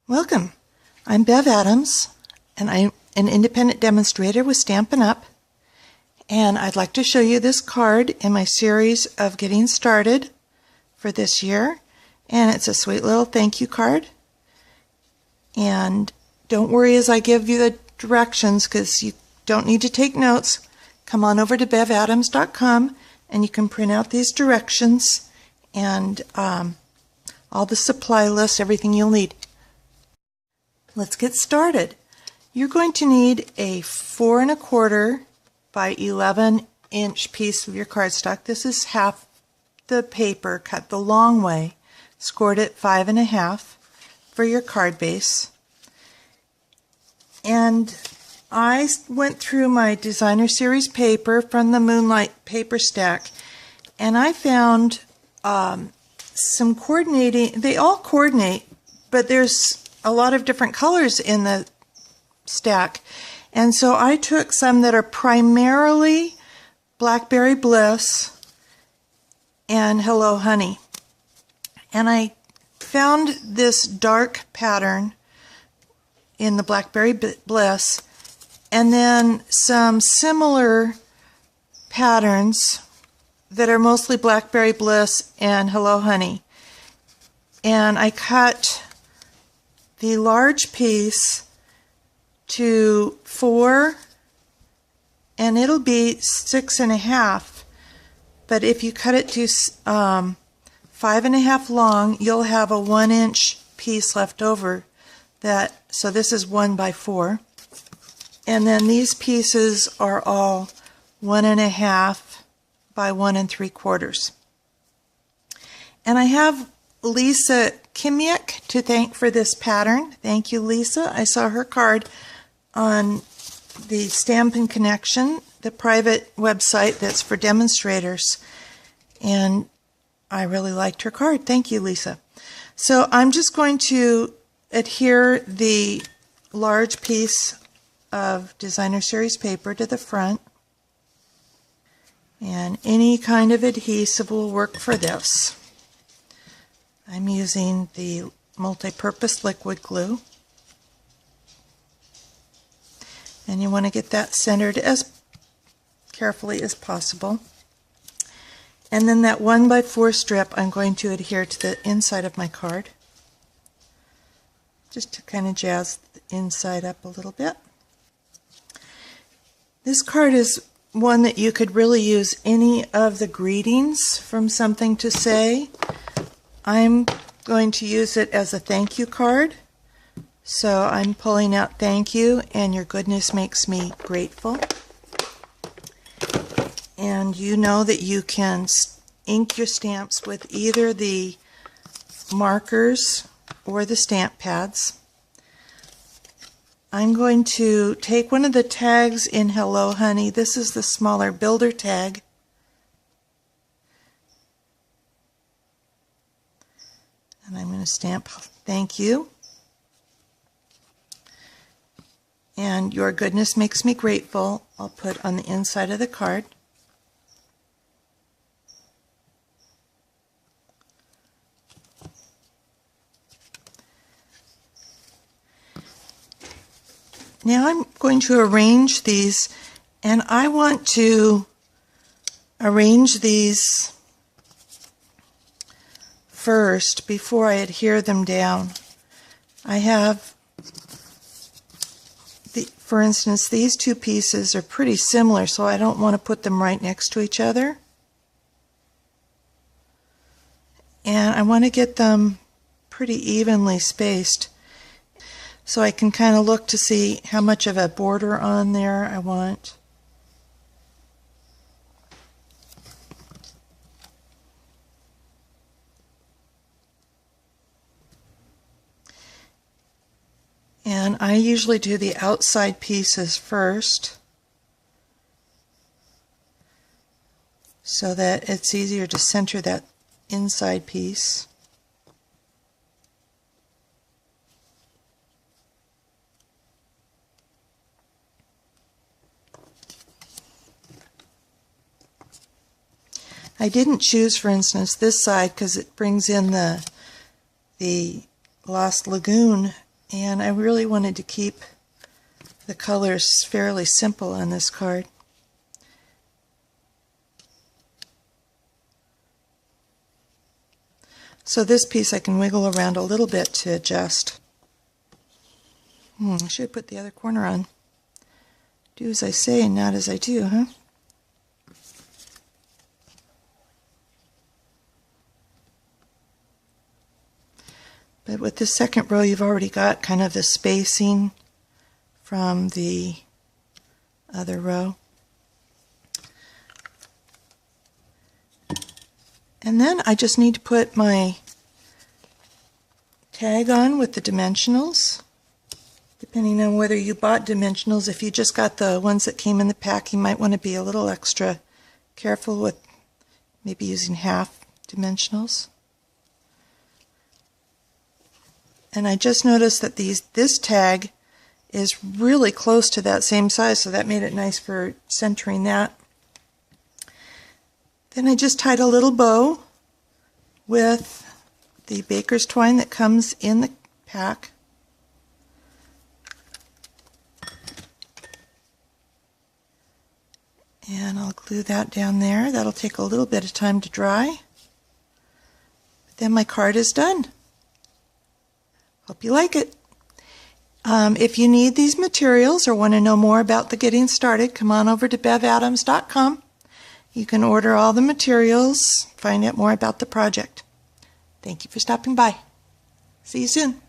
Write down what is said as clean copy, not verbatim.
Welcome. I'm Bev Adams, and I'm an independent demonstrator with Stampin' Up. And I'd like to show you this card in my series of Getting Started for this year. And it's a sweet little thank you card. And don't worry as I give you the directions, because you don't need to take notes. Come on over to bevadams.com and you can print out these directions and all the supply lists, everything you'll need. Let's get started. You're going to need a 4 1/4 by 11-inch piece of your cardstock. This is half the paper cut the long way, scored at 5 1/2 for your card base. And I went through my designer series paper from the Moonlight paper stack, and I found some coordinating. They all coordinate, but there's a lot of different colors in the stack. And so I took some that are primarily Blackberry Bliss and Hello Honey. And I found this dark pattern in the Blackberry Bliss, and then some similar patterns that are mostly Blackberry Bliss and Hello Honey. And I cut the large piece to 4, and it'll be 6 1/2. But if you cut it to 5 1/2 long, you'll have a 1-inch piece left over. So this is 1 by 4. And then these pieces are all 1 1/2 by 1 3/4. And I have Lisa Kimyek to thank for this pattern. Thank you, Lisa. I saw her card on the Stampin' Connection, the private website that's for demonstrators, and I really liked her card. Thank you, Lisa. So I'm just going to adhere the large piece of designer series paper to the front, and any kind of adhesive will work for this. I'm using the multi-purpose liquid glue, and you want to get that centered as carefully as possible. And then that 1 by 4 strip I'm going to adhere to the inside of my card, just to kind of jazz the inside up a little bit. This card is one that you could really use any of the greetings from Something to Say. I'm going to use it as a thank you card. So I'm pulling out thank you, and your goodness makes me grateful. And you know that you can ink your stamps with either the markers or the stamp pads. I'm going to take one of the tags in Hello Honey. This is the smaller builder tag. And I'm going to stamp thank you. And your goodness makes me grateful. I'll put on the inside of the card. Now I'm going to arrange these, and I want to arrange these first before I adhere them down. I have, for instance, these two pieces are pretty similar, so I don't want to put them right next to each other. And I want to get them pretty evenly spaced, so I can kind of look to see how much of a border on there I want. And I usually do the outside pieces first, so that it's easier to center that inside piece. I didn't choose, for instance, this side because it brings in the Lost Lagoon And I really wanted to keep the colors fairly simple on this card. So this piece I can wiggle around a little bit to adjust. I should put the other corner on. Do as I say and not as I do, huh? But with this second row, you've already got kind of the spacing from the other row. And then I just need to put my tag on with the dimensionals. Depending on whether you bought dimensionals, if you just got the ones that came in the pack, you might want to be a little extra careful with maybe using half dimensionals. And I just noticed that this tag is really close to that same size, so that made it nice for centering that. Then I just tied a little bow with the baker's twine that comes in the pack. And I'll glue that down there. That'll take a little bit of time to dry. But then my card is done. Hope you like it. If you need these materials or want to know more about the getting started, come on over to bevadams.com. You can order all the materials, find out more about the project. Thank you for stopping by. See you soon.